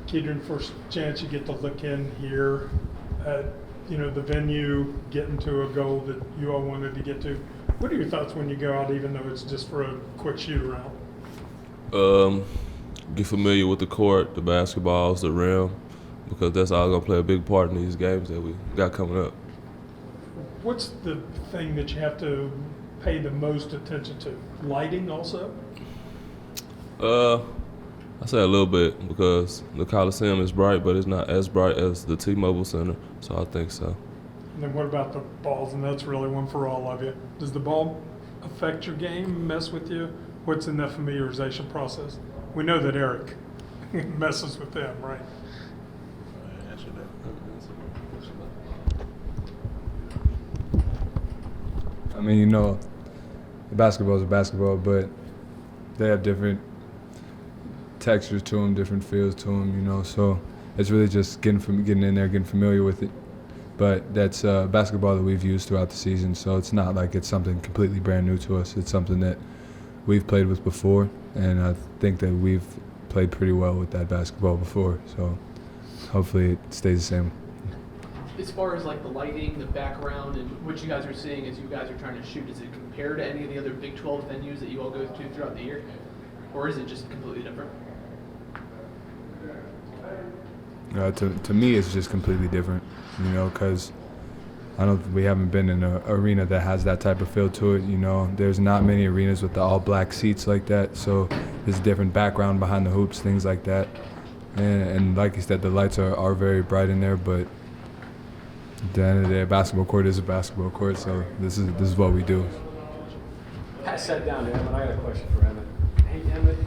Kedron, first chance you get to look in here at, the venue, getting to a goal that you all wanted to get to. What are your thoughts when you go out, even though it's just for a quick shoot around? Get familiar with the court, the basketballs, the rim, because that's all going to play a big part in these games that we got coming up. What's the thing that you have to pay the most attention to? Lighting also? I say a little bit because the Coliseum is bright, but it's not as bright as the T-Mobile Center, so I think so. And then what about the balls? And that's really one for all of you. Does the ball affect your game, mess with you? What's in that familiarization process? We know that Eric messes with them, right? I mean, basketball is basketball, but they have different textures to them, different feels to them, so it's really just getting in there, getting familiar with it. But that's basketball that we've used throughout the season, so it's not like it's something completely brand new to us. It's something that we've played with before, and I think that we've played pretty well with that basketball before, so hopefully it stays the same. As far as like the lighting, the background, and what you guys are seeing as you guys are trying to shoot, does it compare to any of the other Big 12 venues that you all go to throughout the year? Or is it just completely different? To me, it's just completely different, because we haven't been in an arena that has that type of feel to it. There's not many arenas with the all black seats like that, so there's a different background behind the hoops, things like that. And like you said, the lights are very bright in there, but at the end of the day, a basketball court is a basketball court, so this is what we do. Pass that down to Emmett. I got a question for Emmett. Hey, Emmett.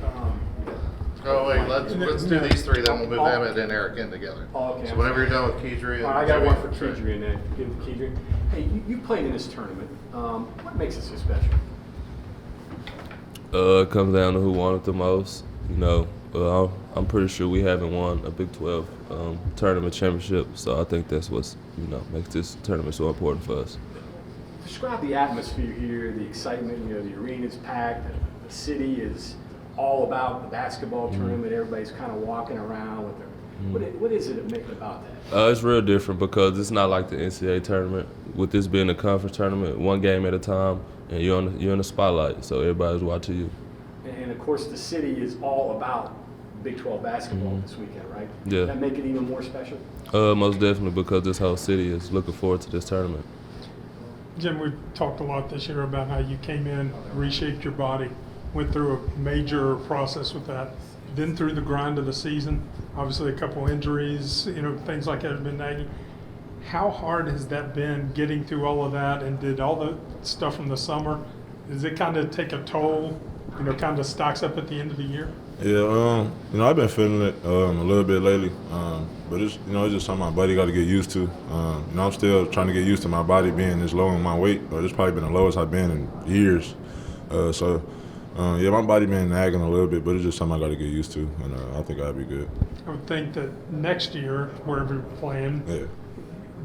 Oh wait, let's do these three, then we'll move Emmett and Eric in together. Oh, okay. So whenever you're done with Kedri and I got Jimmy, one for Kedri and then give it to Kedri. Hey, you played in this tournament. What makes it so special? It comes down to who won it the most. I'm pretty sure we haven't won a Big 12 tournament championship, so I think that's what's makes this tournament so important for us. Describe the atmosphere here, the excitement. The arena's packed. The city is all about the basketball tournament. Everybody's kind of walking around with their. What is it about that? It's real different because it's not like the NCAA tournament. With this being a conference tournament, one game at a time, and you're in the spotlight, so everybody's watching you. And of course, the city is all about Big 12 basketball this weekend, right? Yeah. Does that make it even more special? Most definitely, because this whole city is looking forward to this tournament. Jim, we've talked a lot this year about how you came in, reshaped your body, went through a major process with that, then through the grind of the season, obviously a couple injuries, things like that have been nagging. How hard has that been getting through all of that, and did all the stuff from the summer, does it kind of take a toll, kind of stocks up at the end of the year? Yeah, I've been feeling it a little bit lately, but it's just something my body got to get used to. I'm still trying to get used to my body being this low in my weight. It's probably been the lowest I've been in years. My body been nagging a little bit, but it's just something I got to get used to, and I think I'll be good. I would think that next year, wherever you're playing,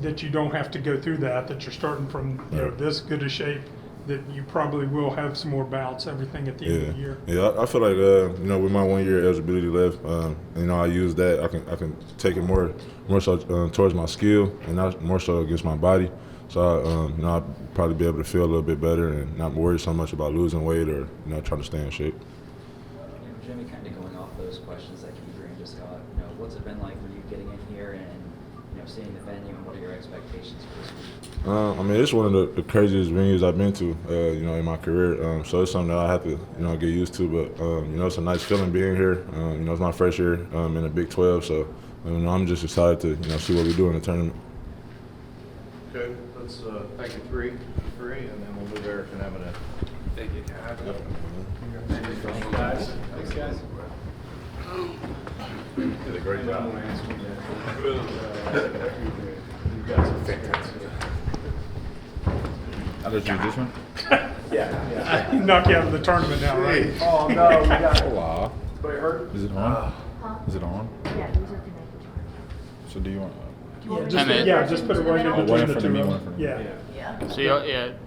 that you don't have to go through that you're starting from this good a shape, that you probably will have some more bouts, everything at the end of the year. Yeah, I feel like with my 1 year eligibility left, I use that. I can take it more so towards my skill and not more so against my body. So I'll probably be able to feel a little bit better and not worry so much about losing weight or trying to stay in shape. Jimmy, kind of going off those questions that Kedrian just got, what's it been like for you getting in here and seeing the venue, and what are your expectations for this week? It's one of the craziest venues I've been to, in my career. So it's something that I have to, get used to. But it's a nice feeling being here. It's my first year in the Big 12, so I'm just excited to, see what we do in the tournament. Okay, let's thank you three, and then we'll move Eric and Emmett in. Thank you. Thanks, guys. Thanks, guys. Did a great job. You guys are fantastic. I'll just use this one. Yeah. Knock you out of the tournament now, right? Oh no, we got it. Wow. Anybody hurt? Is it on? Is it on? Yeah, these are connected. So do you want? Just put it right in One between in the front of two me, of one in them. front of me. Yeah. Yeah. So,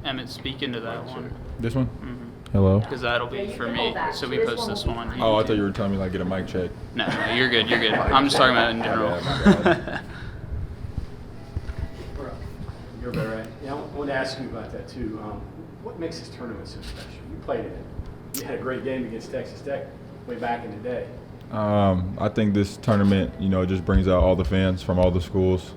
Emmett, speak into that one. This one? Mm-hmm. Hello. because that'll be for me. So we post this one. Oh, I thought you were telling me like get a mic check. No, you're good. You're good. I'm just talking about it in general. My bad. You're better at. Yeah, I wanted to ask you about that too. What makes this tournament so special? You played in it. You had a great game against Texas Tech way back in the day. I think this tournament, just brings out all the fans from all the schools.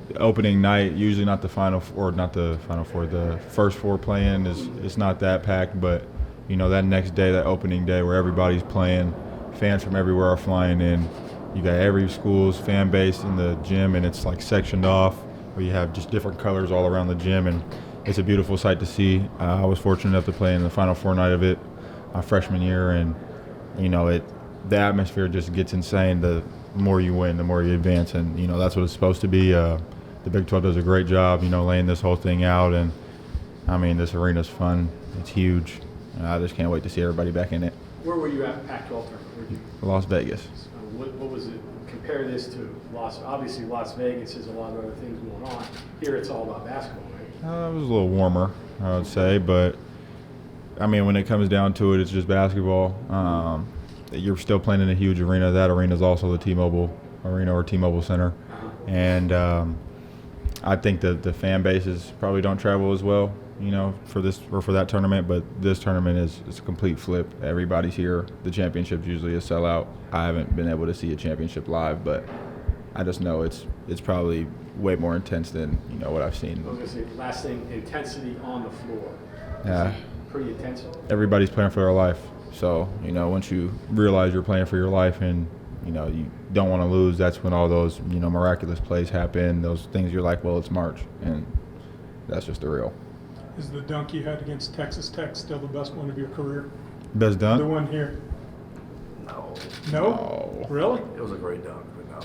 The opening night, usually not the final four, the first four playing is not that packed, but that next day, that opening day where everybody's playing, fans from everywhere are flying in. You got every school's fan base in the gym, and it's like sectioned off where you have just different colors all around the gym, and it's a beautiful sight to see. I was fortunate enough to play in the Final Four night of it my freshman year, and the atmosphere just gets insane. The more you win, the more you advance, and that's what it's supposed to be. The Big 12 does a great job, laying this whole thing out, and I mean this arena's fun. It's huge. I just can't wait to see everybody back in it. Where were you at Pac-12 tournament? Where'd you? Las Vegas. What was it? Compare this to obviously Las Vegas has a lot of other things going on. Here it's all about basketball, right? It was a little warmer, I would say, but I mean, when it comes down to it, it's just basketball. You're still playing in a huge arena. That arena is also the T-Mobile Arena or T-Mobile Center, and I think that the fan bases probably don't travel as well, for this or for that tournament. But this tournament is a complete flip. Everybody's here. The championship's usually a sellout. I haven't been able to see a championship live, but I just know it's probably way more intense than what I've seen. I was going to say, last thing, intensity on the floor. Yeah. Pretty intense. Everybody's playing for their life. So, once you realize you're playing for your life and, you don't want to lose, that's when all those, miraculous plays happen, those things you're like, well, it's March. And that's just the real. Is the dunk you had against Texas Tech still the best one of your career? Best dunk? The one here? No. No? Really? It was a great dunk, but no.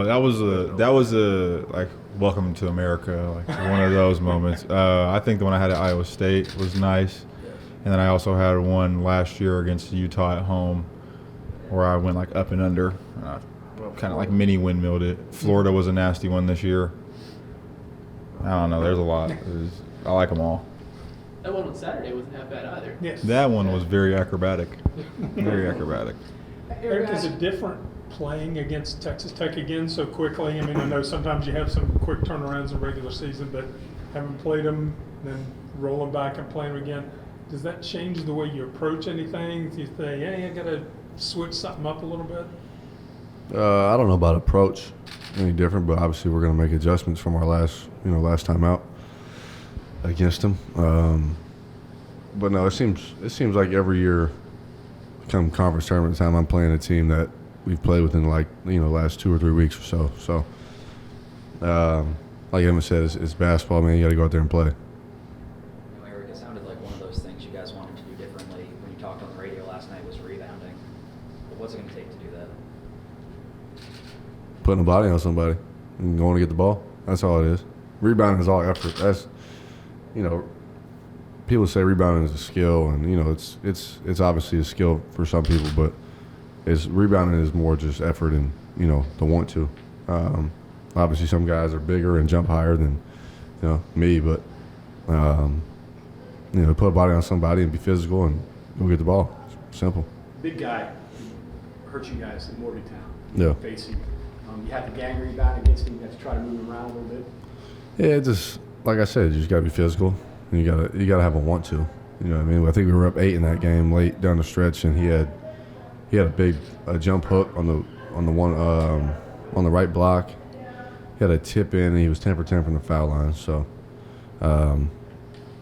No, that was a like welcome to America, like one of those moments. I think the one I had at Iowa State was nice, and then I also had one last year against Utah at home, where I went like up and under, kind of like mini windmilled it. Florida was a nasty one this year. I don't know. There's a lot. I like them all. That one on Saturday wasn't that bad either. Yes. That one was very acrobatic, very acrobatic. Eric, is it different playing against Texas Tech again so quickly? I mean, I know sometimes you have some quick turnarounds in regular season, but having played them, then rolling back and playing them again, does that change the way you approach anything? Do you say, hey, I got to switch something up a little bit? I don't know about approach any different, but obviously we're going to make adjustments from our last time out against them. But no, it seems like every year, come conference tournament time, I'm playing a team that we've played within last 2 or 3 weeks or so. So, like Emma said, it's basketball, man. You got to go out there and play. Eric, it sounded like one of those things you guys wanted to do differently when you talked on the radio last night was rebounding. But what's it going to take to do that? Putting a body on somebody and going to get the ball. That's all it is. Rebounding is all effort. That's, people say rebounding is a skill, and it's obviously a skill for some people, but rebounding is more just effort and the want to. Obviously, some guys are bigger and jump higher than me, but put a body on somebody and be physical and go get the ball. It's simple. Big guy hurt you guys in Morgantown. Yeah. Facing. You have to gang rebound against him. You have to try to move him around a little bit. Yeah, just like I said, you just got to be physical. And you gotta have a want to. You know what I mean? I think we were up 8 in that game late down the stretch, and he had a big jump hook on the one on the right block. He had a tip in, and he was 10 for 10 from the foul line. So,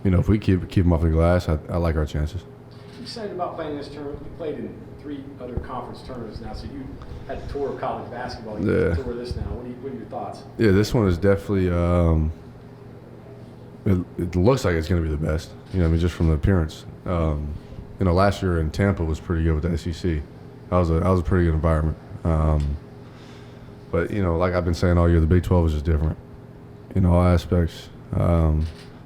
if we keep him off the glass, I like our chances. You excited about playing this tournament? You played in 3 other conference tournaments now, so you had the tour of college basketball. You get to tour this now. What are your thoughts? Yeah, this one is definitely. It looks like it's going to be the best. Just from the appearance. Last year in Tampa was pretty good with the SEC. That was a pretty good environment. But like I've been saying all year, the Big 12 is just different in all aspects. I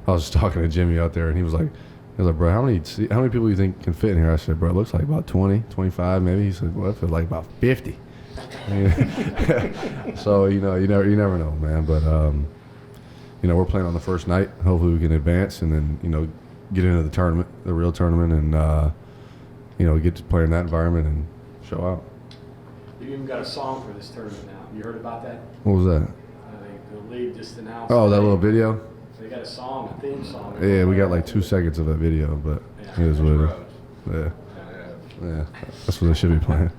was just talking to Jimmy out there, and he was like, bro, how many people do you think can fit in here? I said, bro, it looks like about 20, 25 maybe. He said, well, I feel like about 50. So you never know, man. But we're playing on the first night. Hopefully we can advance and then get into the tournament, the real tournament, and get to play in that environment and show out. You even got a song for this tournament now. You heard about that? What was that? The league just announced. Oh, that little video. They got a song, a theme song. Yeah, we got like 2 seconds of that video, but it is what it is. Yeah, that's what they should be playing.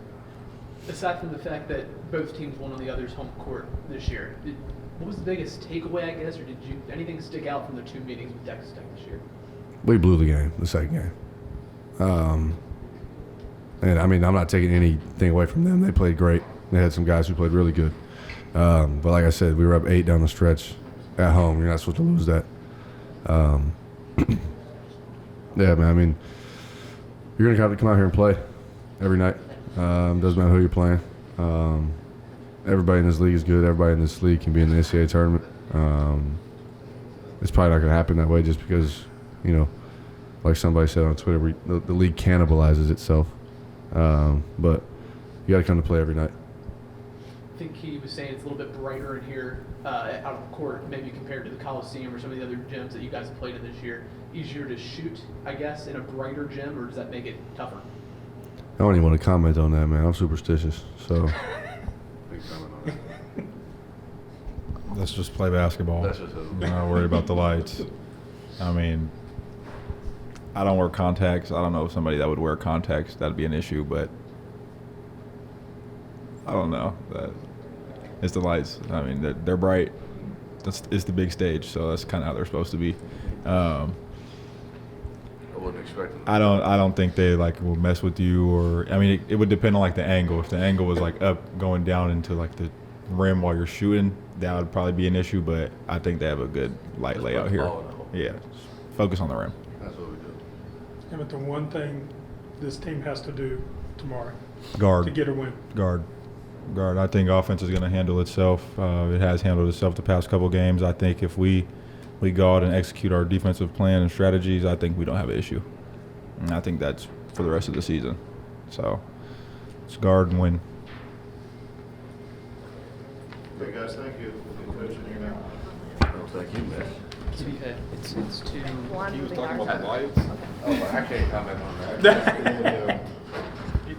Aside from the fact that both teams won on the other's home court this year, what was the biggest takeaway, I guess, or did anything stick out from the 2 meetings with Texas Tech this year? We blew the game, the second game. And I mean, I'm not taking anything away from them. They played great. They had some guys who played really good. But like I said, we were up 8 down the stretch at home. You're not supposed to lose that. Yeah, man. I mean, you're gonna have to come out here and play every night. Doesn't matter who you're playing. Everybody in this league is good. Everybody in this league can be in the NCAA tournament. It's probably not gonna happen that way just because, like somebody said on Twitter, the league cannibalizes itself. But you got to come to play every night. I think he was saying it's a little bit brighter in here out of the court, maybe compared to the Coliseum or some of the other gyms that you guys have played in this year. Easier to shoot, I guess, in a brighter gym, or does that make it tougher? I don't even want to comment on that, man. I'm superstitious, so. Let's just play basketball. That's just I'm not worried about the lights. I mean, I don't wear contacts. I don't know if somebody that would wear contacts, that'd be an issue, but I don't know. It's the lights. I mean, they're bright. It's the big stage, so that's kind of how they're supposed to be. I wouldn't expect them. I don't think they will mess with you, or I mean, it would depend on the angle. If the angle was up going down into the rim while you're shooting, that would probably be an issue. But I think they have a good light Just layout put the here. ball in the hole. Yeah, focus on the rim. That's what we do. Yeah, but the one thing this team has to do tomorrow Guard. to get a win. Guard. I think offense is going to handle itself. It has handled itself the past couple games. I think if we go out and execute our defensive plan and strategies, I think we don't have an issue. And I think that's for the rest of the season. So it's guard and win. Okay, guys, thank you. We'll be coaching here now. No, thank you, man. Okay, it's too. One moving talking our- about the lights. Oh, I can't comment on that.